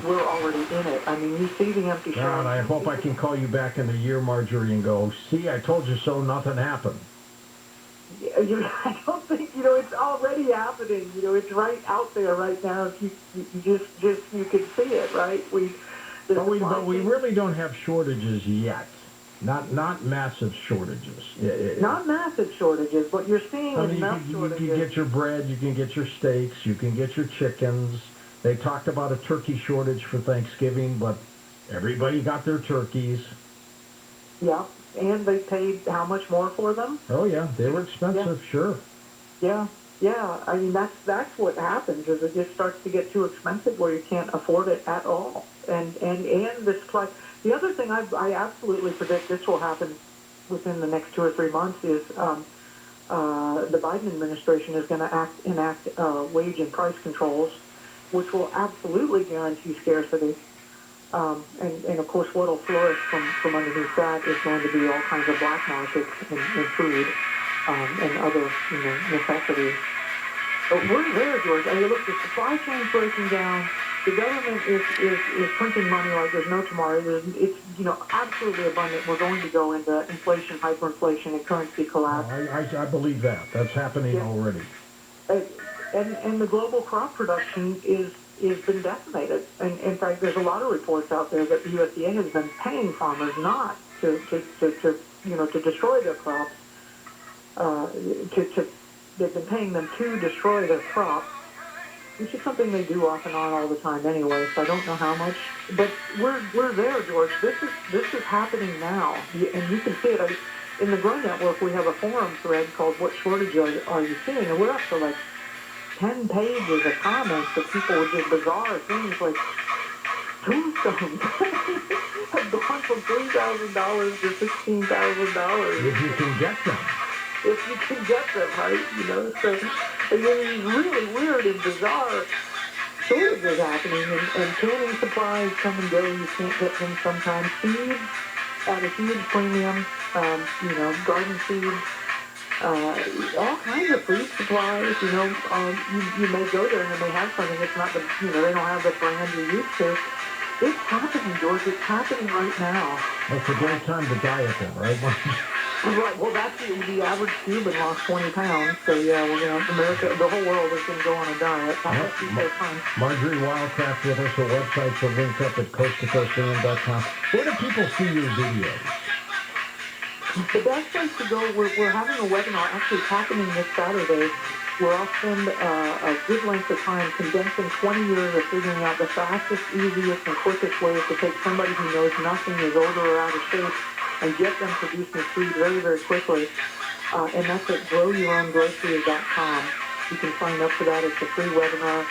we're already in it. I mean, you see the empty God, shelves. I hope I can call you back in a year, Marjorie, and go, see, I told you so, nothing happened. I don't think, it's already happening. It's right out there right now. If you you can see it, right? But we really don't have shortages yet. Not massive shortages. Not massive shortages, but you're seeing enough shortages. You can get your bread, you can get your steaks, you can get your chickens. They talked about a turkey shortage for Thanksgiving, but everybody got their turkeys. Yeah, and they paid how much more for them? Oh yeah, they were expensive, sure. Yeah. I mean, that's what happens is it just starts to get too expensive where you can't afford it at all. And the supply. The other thing I absolutely predict this will happen within the next 2 or 3 months is the Biden administration is going to enact wage and price controls, which will absolutely guarantee scarcity. And of course, what will flourish from underneath that is going to be all kinds of black markets in food and other necessities. But we're there, George. I mean, look, the supply chain's breaking down. The government is printing money like there's no tomorrow. It's absolutely abundant. We're going to go into inflation, hyperinflation, and currency collapse. I believe that. That's happening already. And the global crop production is been decimated. And in fact, there's a lot of reports out there that the USDA has been paying farmers not to destroy their crops. They've been paying them to destroy their crops, which is something they do off and on all the time anyway, so I don't know how much. But we're there, George. This is happening now. And you can see it. In the Grow Network, we have a forum thread called What Shortage Are You Seeing? And we're up to like 10 pages of comments of people with just bizarre things like tombstones have gone from $3,000 to $16,000. If you can get them. If you can get them, right? So there's really weird and bizarre shortages happening, and canning supplies come and go. You can't get them sometimes. Seeds at a huge premium, garden seeds, all kinds of food supplies. You may go there and they may have something. It's not they don't have the brand you're used to. It's happening, George. It's happening right now. It's a great time to diet then, right? Right. Well, that's the average Cuban lost 20 pounds. So yeah, America, the whole world is going to go on a diet. That's fun. Marjorie Wildcraft with us. Her websites are linked up at coasttocoastam.com. Where do people see your videos? The best place to go, we're having a webinar. Actually, it's happening this Saturday, where I'll spend a good length of time condensing 20 years of figuring out the fastest, easiest, and quickest ways to take somebody who knows nothing, is older or out of shape, and get them producing food very, very quickly. And that's at growyourowngroceries.com. You can sign up for that. It's a free webinar.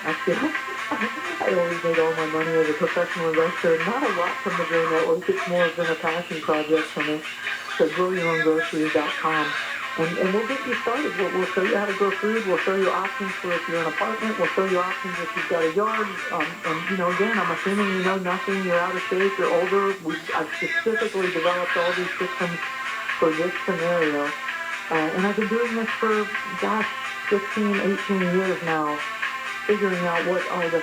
Actually, I always made all my money as a professional investor. Not a lot from the Grow Network. It's more been a passion project for me. So growyourowngroceries.com. And we'll get you started. We'll show you how to grow food. We'll show you options for if you're in an apartment. We'll show you options if you've got a yard. Again, I'm assuming you know nothing. You're out of shape. You're older. I've specifically developed all these systems for this scenario. And I've been doing this for, 15, 18 years now, figuring out what are the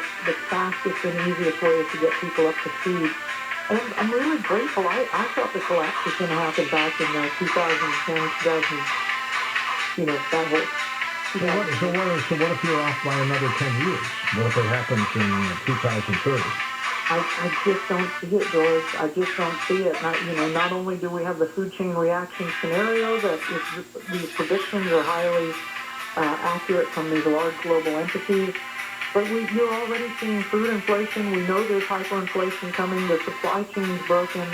fastest and easiest ways to get people up to speed. And I'm really grateful. I thought the collapse was going to happen back in 2010, 2000. That whole. So what if you're off by another 10 years? What if it happens in 2030? I just don't see it, George. I just don't see it. Not only do we have the food chain reaction scenario that these predictions are highly accurate from these large global entities, but you're already seeing food inflation. We know there's hyperinflation coming. The supply chain's broken.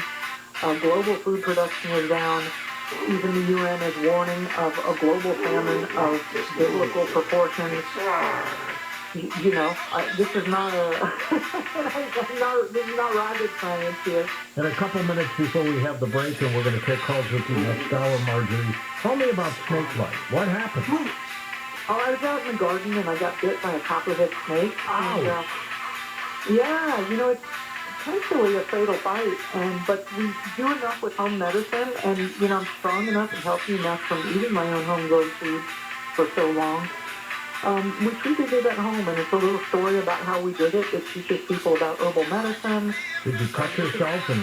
Global food production is down. Even the UN is warning of a global famine of biblical proportions. This is not this is not rocket science here. In a couple minutes before we have the break, and we're going to take calls with you next hour, Marjorie, tell me about snake bite. What happened? I was out in the garden and I got bit by a copperhead snake. Ouch. It's potentially a fatal bite, but we do enough with home medicine, and I'm strong enough and healthy enough from eating my own homegrown food for so long We truly did at home, and it's a little story about how we did it. It teaches people about herbal medicine. Did you cut yourself and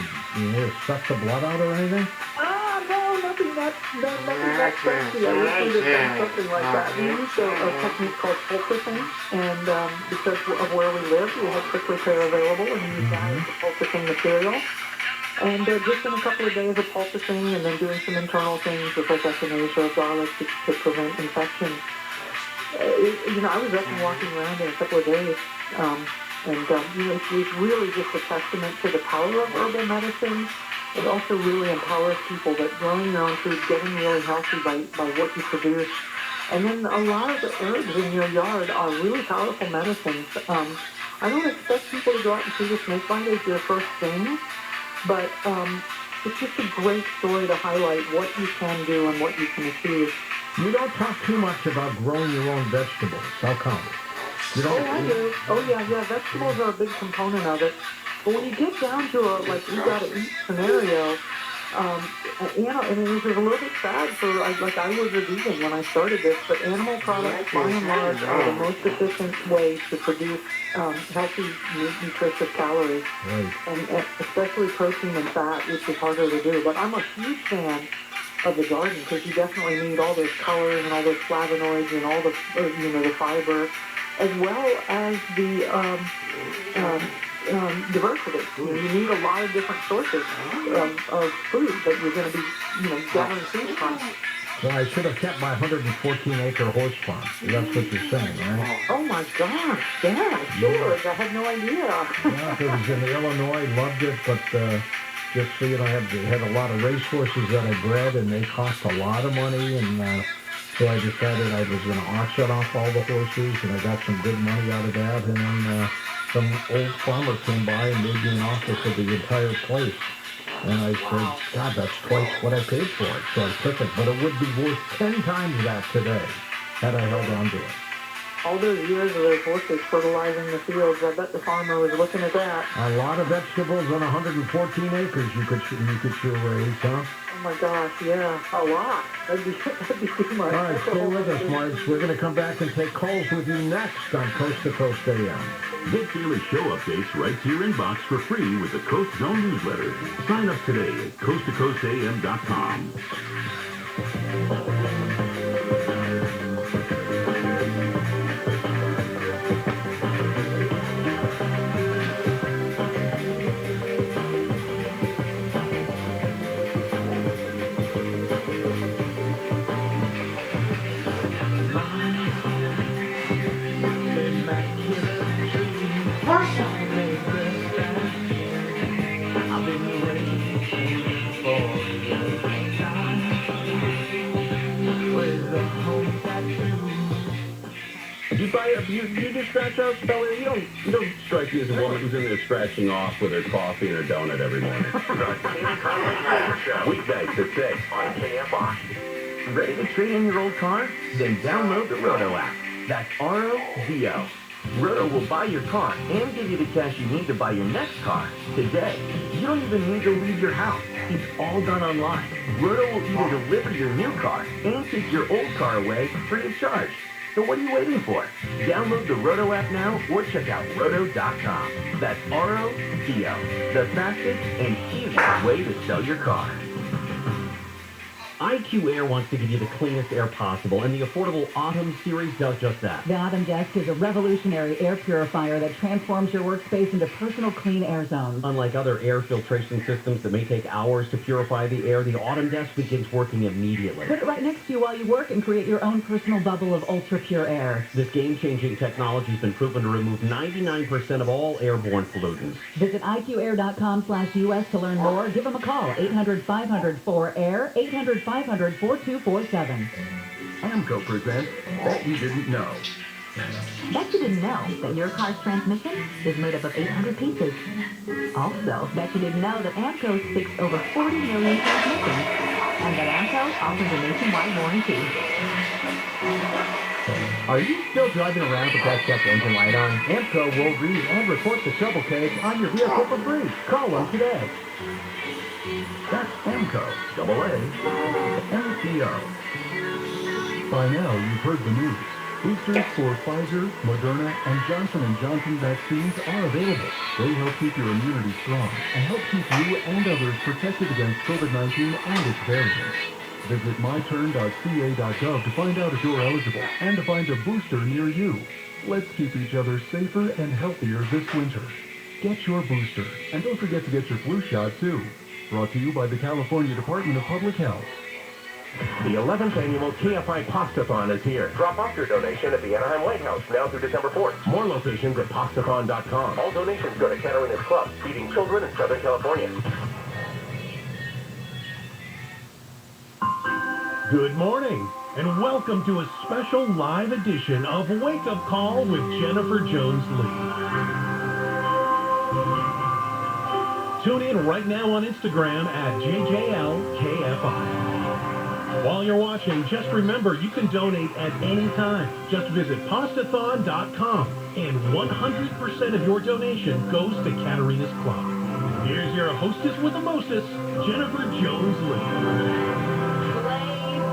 suck the blood out or anything? No, nothing that fancy. I wish we had done something like that. We used a technique called poulticing, and because of where we lived, we had prick repair available, and we used that as the poulticing material. And just in a couple of days of poulticing, and then doing some internal things with like echinacea or garlic to prevent infection. I was up and walking around in a couple of days, it's really just a testament to the power of herbal medicine. It also really empowers people that growing your own food, getting really healthy by what you produce. And then a lot of the herbs in your yard are really powerful medicines. I don't expect people to go out and see the snakebite as their first thing, but it's just a great story to highlight what you can do and what you can achieve. You don't talk too much about growing your own vegetables. How come? You don't, I do. Oh, yeah, vegetables are a big component of it. But when you get down to a, you gotta eat scenario, this is a little bit sad for, I was a vegan when I started this, but animal products, by and large, are the most efficient way to produce healthy, nutritious calories. Right. And especially protein and fat, which is harder to do. But I'm a huge fan of the garden because you definitely need all those colors and all those flavonoids and all the, the fiber, as well as the diversity. You need a lot of different sources of food that you're going to be, gathering food from. So I should have kept my 114-acre horse farm. That's what you're saying, right? Oh my gosh, yeah, sure. I had no idea. Yeah, it was in Illinois, loved it, but just so you know, I had a lot of racehorses that I bred, and they cost a lot of money, and so I decided I was going to auction off all the horses, and I got some good money out of that, and then some old farmer came by and made me an offer for the entire place. And I said, God, that's twice what I paid for it. So I took it, but it would be worth 10 times that today had I held on to it. All those years of those horses fertilizing the fields, I bet the farmer was looking at that. A lot of vegetables on 114 acres you could sure raise, huh? Oh my gosh, yeah, a lot. That'd be too much. All right, stay with us, Marge. We're going to come back and take calls with you next on Coast to Coast AM. Get daily show updates right to your inbox for free with the Coast Zone newsletter. Sign up today at coasttocoastam.com. You just scratch out, fella. You don't strike me as a woman who's in there scratching off with her coffee and her donut every morning. Weeknights at 6 on KFI. Ready to trade in your old car? Then download the Roto app. That's R-O-D-O. Roto will buy your car and give you the cash you need to buy your next car today. You don't even need to leave your house. It's all done online. Roto will even deliver your new car and take your old car away free of charge. So what are you waiting for? Download the Roto app now or check out roto.com. That's R-O-D-O, the fastest and easiest way to sell your car. IQ Air wants to give you the cleanest air possible, and the affordable Autumn series does just that. The Autumn Desk is a revolutionary air purifier that transforms your workspace into personal clean air zones. Unlike other air filtration systems that may take hours to purify the air, the Autumn Desk begins working immediately. Put it right next to you while you work and create your own personal bubble of ultra-pure air. This game-changing technology has been proven to remove 99% of all airborne pollutants. Visit IQAir.com/US to learn more. Give them a call, 800-500-4AIR, 800-500-4247. AMCO presents Bet You Didn't Know. Bet you didn't know that your car's transmission is made up of 800 pieces. Also, bet you didn't know that AMCO's fixed over 40 million transmissions, and that AMCO offers a nationwide warranty. Are you still driving around with that check engine light on? AMCO will read and report the trouble case on your vehicle for free. Call them today. That's AMCO, AA, MCO. By now, you've heard the news. Boosters for Pfizer, Moderna, and Johnson & Johnson vaccines are available. They help keep your immunity strong and help keep you and others protected against COVID-19 and its variants. Visit myturn.ca.gov to find out if you're eligible and to find a booster near you. Let's keep each other safer and healthier this winter. Get your booster, and don't forget to get your flu shot, too. Brought to you by the California Department of Public Health. The 11th annual KFI Pastathon is here. Drop off your donation at the Anaheim White House now through December 4th. More locations at pastathon.com. All donations go to Catarina's Club, feeding children in Southern California. Good morning, and welcome to a special live edition of Wake Up Call with Jennifer Jones-Lee. Tune in right now on Instagram at JJLKFI. While you're watching, just remember you can donate at any time. Just visit pastathon.com, and 100% of your donation goes to Catarina's Club. Here's your hostess with the mostest, Jennifer Jones-Lee.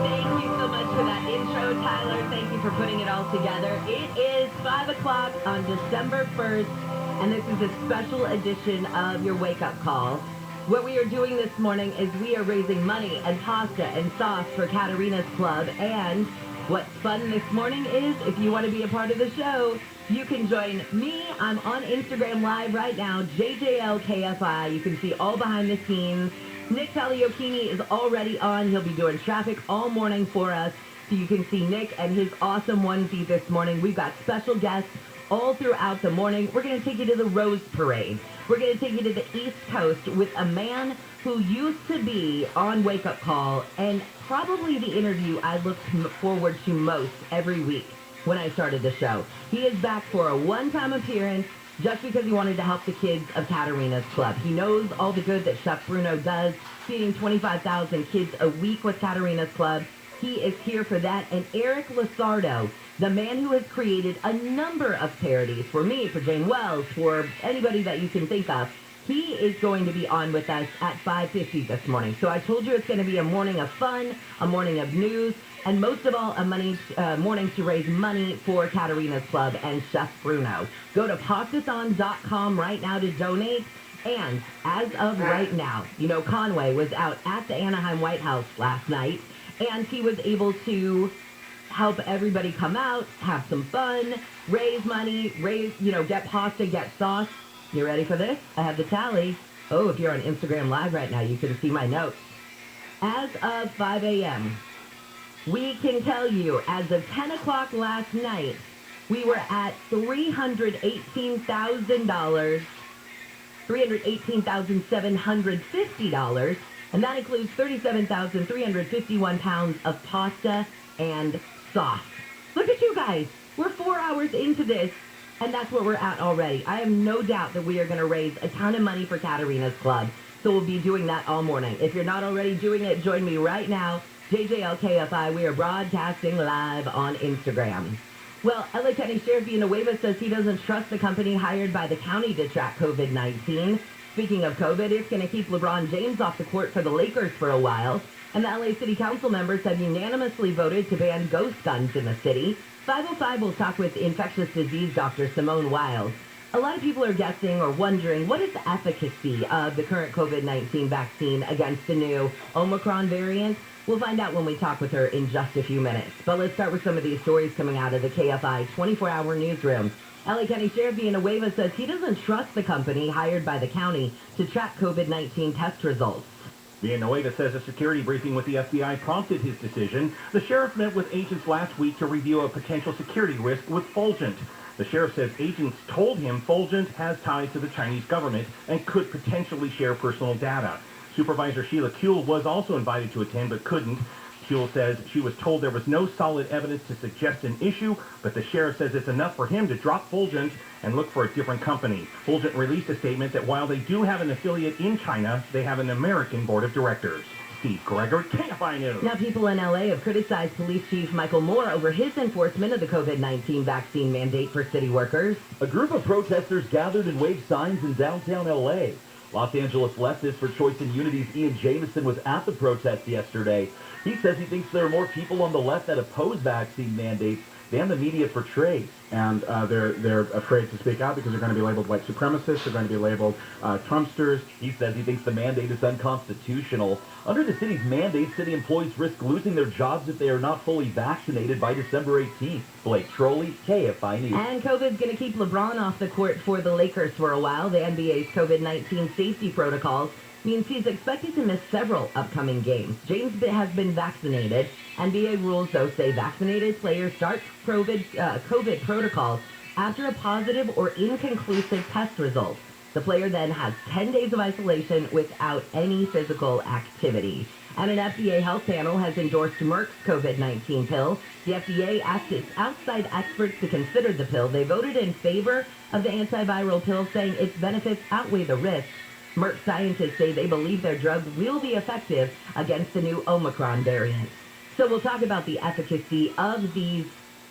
Thank you so much for that intro, Tyler. Thank you for putting it all together. It is 5 o'clock on December 1st, and this is a special edition of your wake-up call. What we are doing this morning is we are raising money and pasta and sauce for Catarina's Club, and what's fun this morning is if you want to be a part of the show, you can join me. I'm on Instagram Live right now, JJLKFI. You can see all behind the scenes. Nick Taliocchini is already on. He'll be doing traffic all morning for us. So you can see Nick and his awesome onesie this morning. We've got special guests all throughout the morning. We're going to take you to the Rose Parade. We're going to take you to the East Coast with a man who used to be on Wake Up Call and probably the interview I looked forward to most every week when I started the show. He is back for a one-time appearance just because he wanted to help the kids of Catarina's Club. He knows all the good that Chef Bruno does, feeding 25,000 kids a week with Catarina's Club. He is here for that. And Eric Lizardo, the man who has created a number of parodies for me, for Jane Wells, for anybody that you can think of, he is going to be on with us at 5:50 this morning. So I told you it's going to be a morning of fun, a morning of news, and most of all, a morning to raise money for Catarina's Club and Chef Bruno. Go to pastathon.com right now to donate. And as of right now, you know, Conway was out at the Anaheim White House last night, and he was able to help everybody come out, have some fun, raise money, get pasta, get sauce. You ready for this? I have the tally. Oh, if you're on Instagram Live right now, you can see my notes. As of 5 a.m., we can tell you, as of 10 o'clock last night, we were at $318,000, $318,750, and that includes 37,351 pounds of pasta and sauce. Look at you guys. We're 4 hours into this, and that's where we're at already. I have no doubt that we are going to raise a ton of money for Catarina's Club, so we'll be doing that all morning. If you're not already doing it, join me right now. JJLKFI, we are broadcasting live on Instagram. Well, LA County Sheriff Villanueva says he doesn't trust the company hired by the county to track COVID-19. Speaking of COVID, it's going to keep LeBron James off the court for the Lakers for a while. And the LA City Council members have unanimously voted to ban ghost guns in the city. 505 will talk with infectious disease doctor Simone Wiles. A lot of people are guessing or wondering, what is the efficacy of the current COVID-19 vaccine against the new Omicron variant? We'll find out when we talk with her in just a few minutes. But let's start with some of these stories coming out of the KFI 24-hour newsroom. LA County Sheriff Villanueva says he doesn't trust the company hired by the county to track COVID-19 test results. Villanueva says a security briefing with the FBI prompted his decision. The sheriff met with agents last week to review a potential security risk with Fulgent. The sheriff says agents told him Fulgent has ties to the Chinese government and could potentially share personal data. Supervisor Sheila Kuehl was also invited to attend but couldn't. Kuehl says she was told there was no solid evidence to suggest an issue, but the sheriff says it's enough for him to drop Fulgent and look for a different company. Fulgent released a statement that while they do have an affiliate in China, they have an American board of directors. Steve Gregory, KFI News. Now, people in L.A. have criticized Police Chief Michael Moore over his enforcement of the COVID-19 vaccine mandate for city workers. A group of protesters gathered and waved signs in downtown L.A. Los Angeles leftist for Choice and Unity's Ian Jamison was at the protest yesterday. He says he thinks there are more people on the left that oppose vaccine mandates and the media portrays. And they're afraid to speak out because they're going to be labeled white supremacists. They're going to be labeled Trumpsters. He says he thinks the mandate is unconstitutional. Under the city's mandate, city employees risk losing their jobs if they are not fully vaccinated by December 18th. Blake Trolley, KFI News. And COVID's going to keep LeBron off the court for the Lakers for a while. The NBA's COVID-19 safety protocols means he's expected to miss several upcoming games. James has been vaccinated. NBA rules, though, say vaccinated players start COVID protocols after a positive or inconclusive test result. The player then has 10 days of isolation without any physical activity. And an FDA health panel has endorsed Merck's COVID-19 pill. The FDA asked its outside experts to consider the pill. They voted in favor of the antiviral pill, saying its benefits outweigh the risks. Merck scientists say they believe their drug will be effective against the new Omicron variant. So we'll talk about the efficacy of these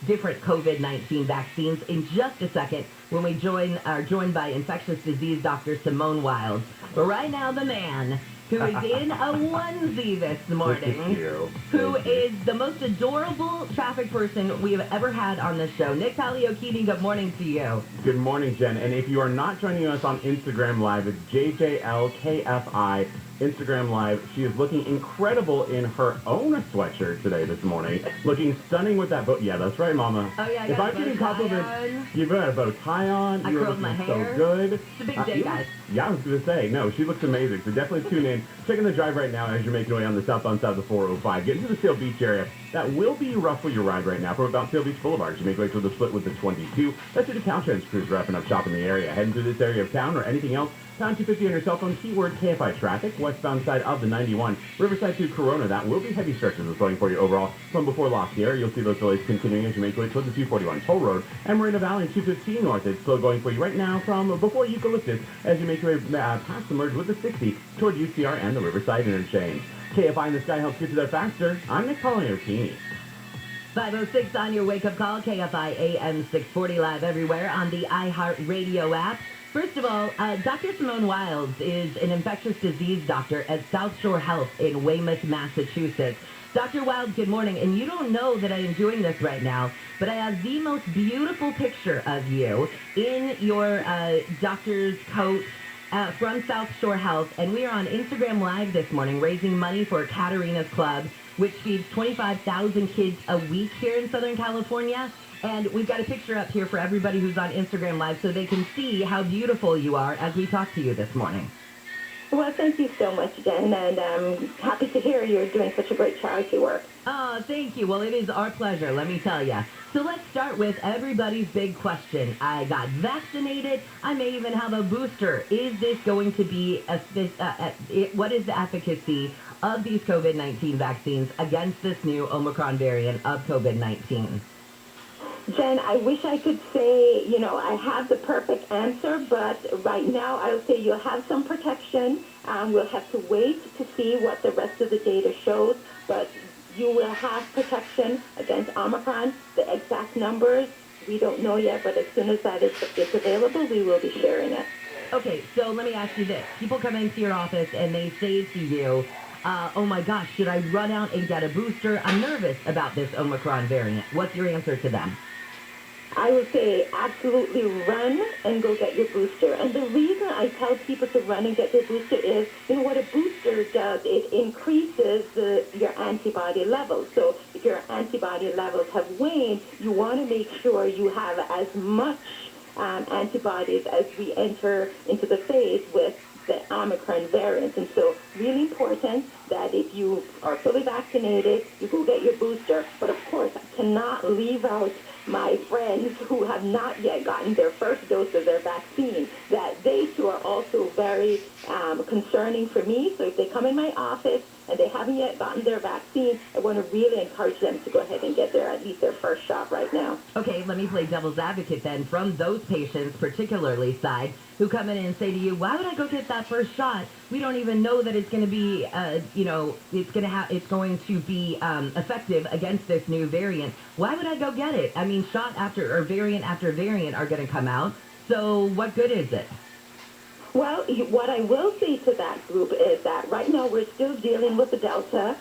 different COVID-19 vaccines in just a second when we are joined by infectious disease Dr. Simone Wild. But right now, the man who is in a onesie this morning, who is the most adorable traffic person we have ever had on this show. Nick Palio-Keating, good morning to you. Good morning, Jen. And if you are not joining us on Instagram Live, it's JJLKFI Instagram Live. She is looking incredible in her own sweatshirt today, this morning. Looking stunning with that bow. Yeah, that's right, Mama. Oh, yeah, I if got I'm a getting bow tie compliments, on. you've got a bow tie on. I You're curled my looking hair. so good. It's a big day, guys. Yeah, I was going to say, no, she looks amazing. So definitely tune in. Checking the drive right now as you're making your way on the southbound side of the 405. Getting to the Seal Beach area. That will be rough for your ride right now from about Seal Beach Boulevard. As you make your way to the split with the 22. That's your Caltrans crews wrapping up shop in the area. Heading through this area of town or anything else, pound 250 on your cell phone, keyword KFI traffic, westbound side of the 91. Riverside to Corona, that will be heavy stretches of slowing for you overall. From before Lost Air, you'll see those delays continuing as you make your way toward the 241 Toll Road. And Marina Valley 215 north, it's slow going for you right now from before Eucalyptus as you make your way past the merge with the 60 toward UCR and the Riverside interchange. KFI in the sky helps get you there faster. I'm Nick Palio-Keating. 5:06 on your wake-up call, KFI AM 640 live everywhere on the iHeartRadio app. First of all, Dr. Simone Wild is an infectious disease doctor at South Shore Health in Weymouth, Massachusetts. Dr. Wild, good morning. And you don't know that I am doing this right now, but I have the most beautiful picture of you in your doctor's coat from South Shore Health. And we are on Instagram Live this morning raising money for Katarina's Club, which feeds 25,000 kids a week here in Southern California. And we've got a picture up here for everybody who's on Instagram Live so they can see how beautiful you are as we talk to you this morning. Well, thank you so much, Jen, and I'm happy to hear you're doing such a great charity work. Oh, thank you. Well, it is our pleasure, let me tell you. So let's start with everybody's big question. I got vaccinated. I may even have a booster. Is this going to be, what is the efficacy of these COVID-19 vaccines against this new Omicron variant of COVID-19? Jen, I wish I could say, I have the perfect answer, but right now I'll say you'll have some protection. We'll have to wait to see what the rest of the data shows, but you will have protection against Omicron. The exact numbers, we don't know yet, but as soon as that is available, we will be sharing it. Okay, so let me ask you this. People come into your office and they say to you, oh my gosh, should I run out and get a booster? I'm nervous about this Omicron variant. What's your answer to them? I would say absolutely run and go get your booster. And the reason I tell people to run and get their booster is, what a booster does, it increases your antibody levels. So if your antibody levels have waned, you want to make sure you have as much antibodies as we enter into the phase with the Omicron variant. And so really important that if you are fully vaccinated, you go get your booster. But of course, I cannot leave out my friends who have not yet gotten their first dose of their vaccine, that they too are also very concerning for me. So if they come in my office and they haven't yet gotten their vaccine, I want to really encourage them to go ahead and get at least their first shot right now. Okay, let me play devil's advocate then. From those patients, particularly side, who come in and say to you, why would I go get that first shot? We don't even know that it's going to be, it's going to be effective against this new variant. Why would I go get it? I mean, shot after variant are going to come out. So what good is it? Well, what I will say to that group is that right now we're still dealing with the Delta.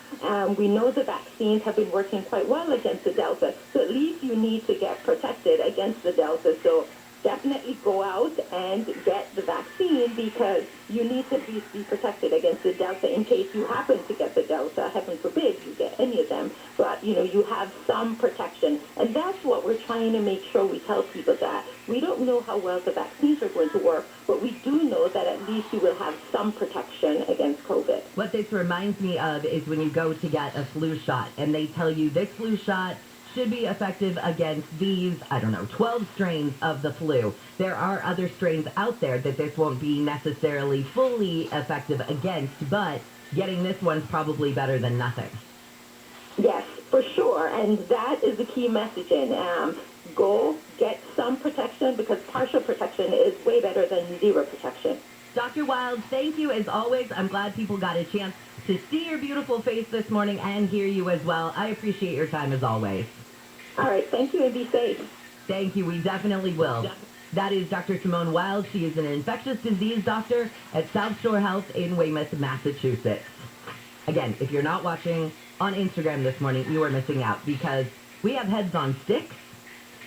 We know the vaccines have been working quite well against the Delta, so at least you need to get protected against the Delta. So definitely go out and get the vaccine because you need to be protected against the Delta in case you happen to get the Delta. Heaven forbid you get any of them. But, you have some protection. And that's what we're trying to make sure we tell people, that we don't know how well the vaccines are going to work, but we do know that at least you will have some protection against COVID. What this reminds me of is when you go to get a flu shot and they tell you this flu shot should be effective against these, 12 strains of the flu. There are other strains out there that this won't be necessarily fully effective against, but getting this one's probably better than nothing. Yes, for sure, and that is the key messaging. Go get some protection because partial protection is way better than zero protection. Dr. Wild, thank you as always. I'm glad people got a chance to see your beautiful face this morning and hear you as well. I appreciate your time as always. All right, thank you and be safe. Thank you, we definitely will. That is Dr. Simone Wild. She is an infectious disease doctor at South Shore Health in Weymouth, Massachusetts. Again, if you're not watching on Instagram this morning, you are missing out because we have heads on sticks,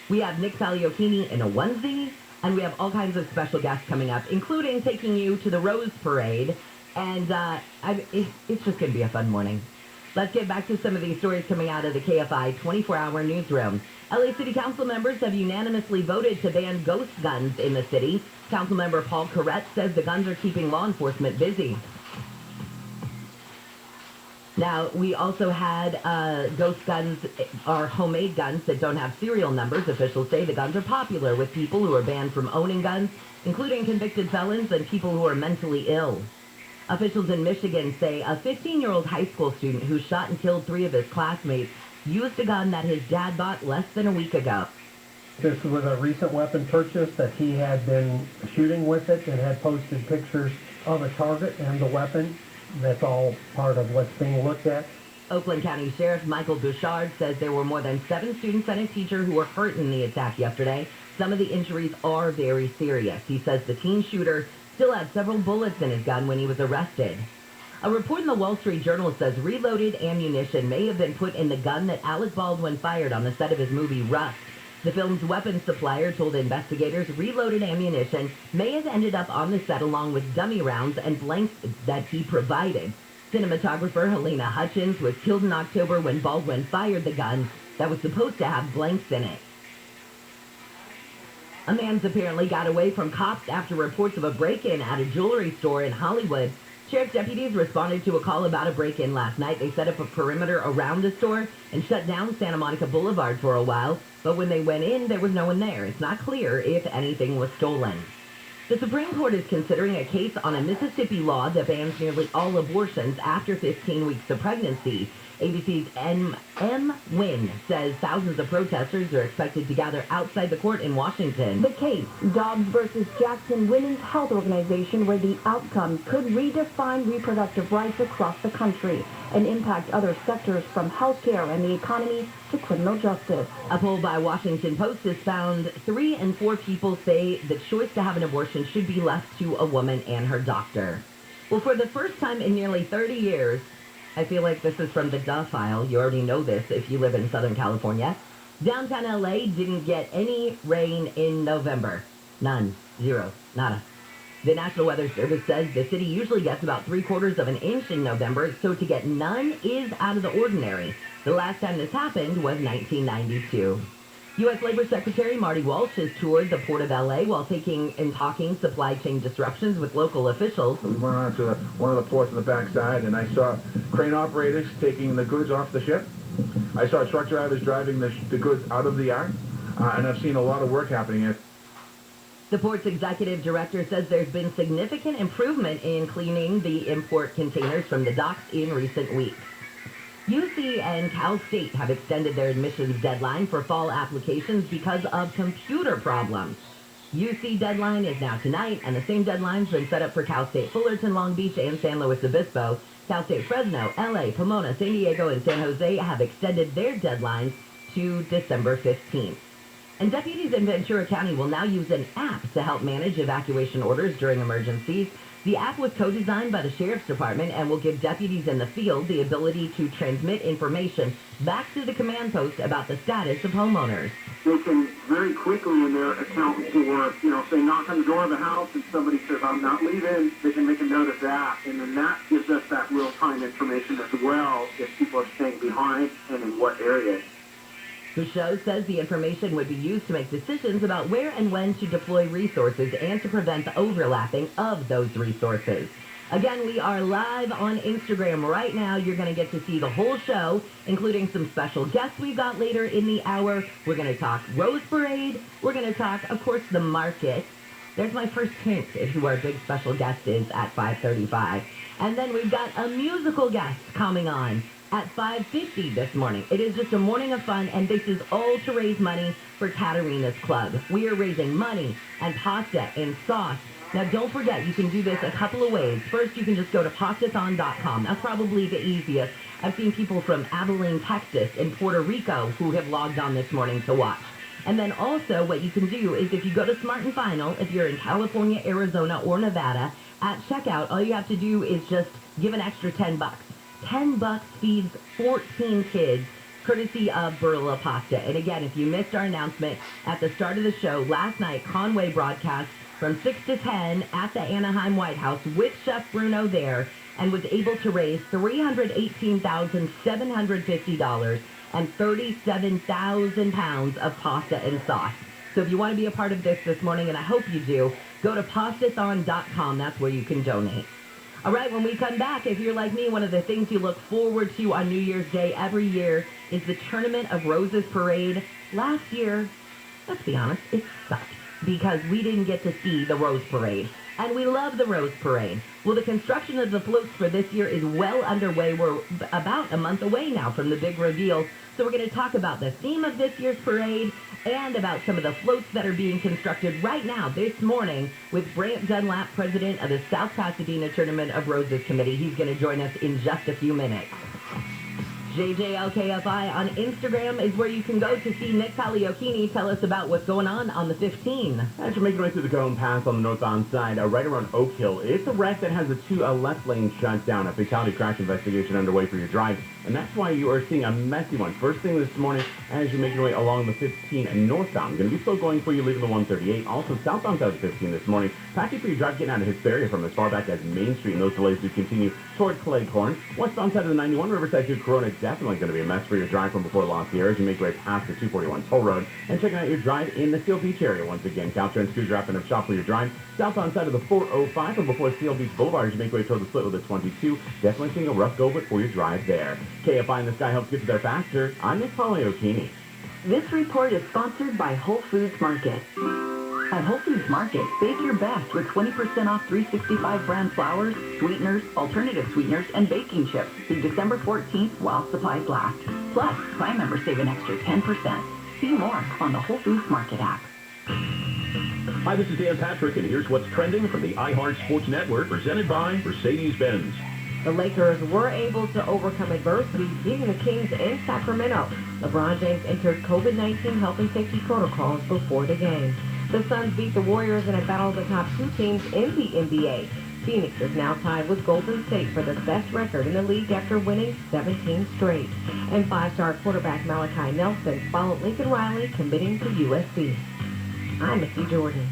we have Nick Saliocchini in a onesie, and we have all kinds of special guests coming up, including taking you to the Rose Parade, and it's just going to be a fun morning. Let's get back to some of these stories coming out of the KFI 24-hour newsroom. LA City Council members have unanimously voted to ban ghost guns in the city. Councilmember Paul Corrett says the guns are keeping law enforcement busy. Now, we also had ghost guns, or homemade guns that don't have serial numbers. Officials say the guns are popular with people who are banned from owning guns, including convicted felons and people who are mentally ill. Officials in Michigan say a 15-year-old high school student who shot and killed 3 of his classmates used a gun that his dad bought less than a week ago. This was a recent weapon purchase that he had been shooting with it and had posted pictures of a target and the weapon. That's all part of what's being looked at. Oakland County Sheriff Michael Bouchard says there were more than 7 students and a teacher who were hurt in the attack yesterday. Some of the injuries are very serious. He says the teen shooter still had several bullets in his gun when he was arrested. A report in the Wall Street Journal says reloaded ammunition may have been put in the gun that Alec Baldwin fired on the set of his movie Rust. The film's weapons supplier told investigators reloaded ammunition may have ended up on the set along with dummy rounds and blanks that he provided. Cinematographer Helena Hutchins was killed in October when Baldwin fired the gun that was supposed to have blanks in it. A man's apparently got away from cops after reports of a break-in at a jewelry store in Hollywood. Sheriff's deputies responded to a call about a break-in last night. They set up a perimeter around the store and shut down Santa Monica Boulevard for a while. But when they went in, there was no one there. It's not clear if anything was stolen. The Supreme Court is considering a case on a Mississippi law that bans nearly all abortions after 15 weeks of pregnancy. ABC's M. Wynn says thousands of protesters are expected to gather outside the court in Washington. The case, Dobbs versus Jackson Women's Health Organization, where the outcome could redefine reproductive rights across the country and impact other sectors from healthcare and the economy to criminal justice. A poll by Washington Post has found 3 in 4 people say the choice to have an abortion should be left to a woman and her doctor. Well, for the first time in nearly 30 years, I feel like this is from the Duh File. You already know this if you live in Southern California. Downtown LA didn't get any rain in November. None. Zero. Nada. The National Weather Service says the city usually gets about 3/4 of an inch in November, so to get none is out of the ordinary. The last time this happened was 1992. U.S. Labor Secretary Marty Walsh has toured the Port of L.A. while talking supply chain disruptions with local officials. We went on to one of the ports on the backside, and I saw crane operators taking the goods off the ship. I saw truck drivers driving the goods out of the yard, and I've seen a lot of work happening here. The port's executive director says there's been significant improvement in cleaning the import containers from the docks in recent weeks. UC and Cal State have extended their admissions deadline for fall applications because of computer problems. UC deadline is now tonight, and the same deadline's been set up for Cal State Fullerton, Long Beach, and San Luis Obispo. Cal State Fresno, LA, Pomona, San Diego, and San Jose have extended their deadlines to December 15th. And deputies in Ventura County will now use an app to help manage evacuation orders during emergencies. The app was co-designed by the Sheriff's Department and will give deputies in the field the ability to transmit information back to the command post about the status of homeowners. They can very quickly in their account for, if they knock on the door of a house and somebody says, I'm not leaving, they can make a note of that. And then that gives us that real-time information as well if people are staying behind and in what area. The show says the information would be used to make decisions about where and when to deploy resources and to prevent the overlapping of those resources. Again, we are live on Instagram right now. You're going to get to see the whole show, including some special guests we've got later in the hour. We're going to talk Rose Parade. We're going to talk, of course, the market. There's my first hint of who our big special guest is at 5:35. And then we've got a musical guest coming on at 5:50 this morning. It is just a morning of fun, and this is all to raise money for Katarina's Club. We are raising money and pasta and sauce. Now, don't forget, you can do this a couple of ways. First, you can just go to pastathon.com. That's probably the easiest. I've seen people from Abilene, Texas, and Puerto Rico who have logged on this morning to watch. And then also, what you can do is if you go to Smart and Final, if you're in California, Arizona, or Nevada, at checkout, all you have to do is just give an extra $10. $10 feeds 14 kids, courtesy of Barilla Pasta. And again, if you missed our announcement at the start of the show, last night, Conway broadcast from 6 to 10 at the Anaheim White House with Chef Bruno there and was able to raise $318,750 and 37,000 pounds of pasta and sauce. So if you want to be a part of this morning, and I hope you do, go to pastathon.com. That's where you can donate. All right, when we come back, if you're like me, one of the things you look forward to on New Year's Day every year is the Tournament of Roses Parade. Last year, let's be honest, it sucked because we didn't get to see the Rose Parade. And we love the Rose Parade. Well, the construction of the floats for this year is well underway. We're about a month away now from the big reveal. So we're going to talk about the theme of this year's parade and about some of the floats that are being constructed right now this morning with Brant Dunlap, president of the South Pasadena Tournament of Roses Committee. He's going to join us in just a few minutes. JJLKFI on Instagram is where you can go to see Nick Paliocchini tell us about what's going on the 15. As you're making your way through the Cajon Pass on the northbound side, right around Oak Hill, it's a wreck that has the two left lanes shut down. A fatality crash investigation underway for your drive, and that's why you are seeing a messy one. First thing this morning, as you're making your way along the 15 northbound, going to be slow going for you leaving the 138. Also southbound side of the 15 this morning, patchy for your drive getting out of Hesperia from as far back as Main Street, and those delays do continue toward Cleghorn. Westbound side of the 91, Riverside to Corona, definitely going to be a mess for your drive from before Los Sierras as you make your way past the 241 toll road and checking out your drive in the Seal Beach area once again. Calcher and Scooter wrapping up shop for your drive. Southbound side of the 405 from before Seal Beach Boulevard as you make your way toward the split with the 22. Definitely seeing a rough go, but for your drive there. KFI in the Sky helps get you there faster. I'm Nick Paliocchini. This report is sponsored by Whole Foods Market. At Whole Foods Market, bake your best with 20% off 365 brand flours, sweeteners, alternative sweeteners, and baking chips through December 14th while supplies last. Plus, Prime members save an extra 10%. See more on the Whole Foods Market app. Hi, this is Dan Patrick, and here's what's trending from the iHeart Sports Network, presented by Mercedes-Benz. The Lakers were able to overcome adversity, beating the Kings in Sacramento. LeBron James entered COVID-19 health and safety protocols before the game. The Suns beat the Warriors in a battle of the top two teams in the NBA. Phoenix is now tied with Golden State for the best record in the league after winning 17 straight. And five-star quarterback Malachi Nelson followed Lincoln Riley committing to USC. I'm Missy Jordan.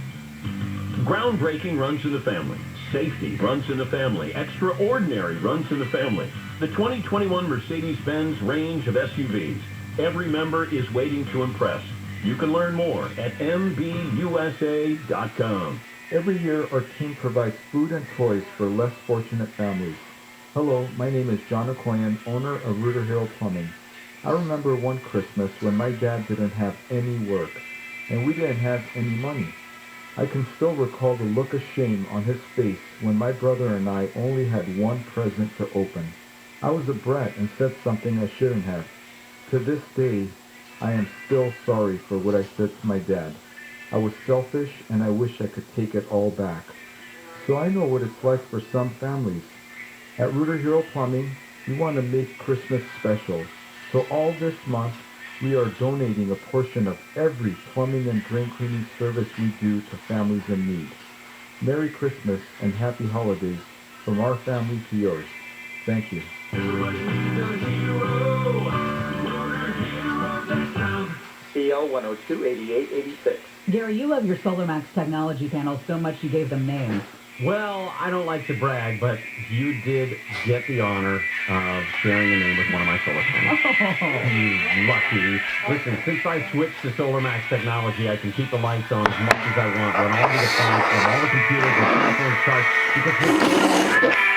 Groundbreaking runs in the family. Safety runs in the family. Extraordinary runs in the family. The 2021 Mercedes-Benz range of SUVs. Every member is waiting to impress. You can learn more at mbusa.com. Every year, our team provides food and toys for less fortunate families. Hello, my name is John Okoyan, owner of Rooter Hill Plumbing. I remember one Christmas when my dad didn't have any work, and we didn't have any money. I can still recall the look of shame on his face when my brother and I only had one present to open. I was a brat and said something I shouldn't have. To this day, I am still sorry for what I said to my dad. I was selfish and I wish I could take it all back. So I know what it's like for some families. At Rooter Hero Plumbing, we want to make Christmas special. So all this month, We are donating a portion of every plumbing and drain cleaning service we do to families in need. Merry Christmas and Happy Holidays from our family to yours. Thank you. CL 102-8886. Gary, you love your SolarMax technology panels so much you gave them names. Well, I don't like to brag, but you did get the honor of sharing a name with one of my solar panels. You lucky. Listen, since I switched to SolarMax technology, I can keep the lights on as much as I want, run all the appliances, run all the computers, and cell phones charged, because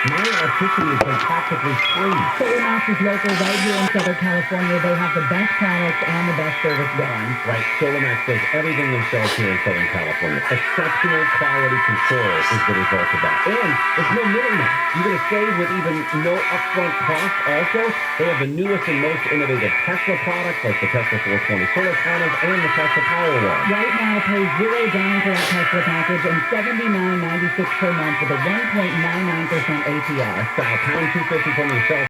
my electricity has been practically free. SolarMax is local right here in Southern California. They have the best products and the best service going. Right, SolarMax does everything themselves here in Southern California. Exceptional quality control is the result of that. And there's no middleman. You're going to save with even no upfront cost. Also, they have the newest and most innovative Tesla products like the Tesla 420 solar panels and the Tesla Powerwall. Right now, pay $0 down for that Tesla package and $79.96 per month with a 1.99% APR. Dial pound 250 from your cell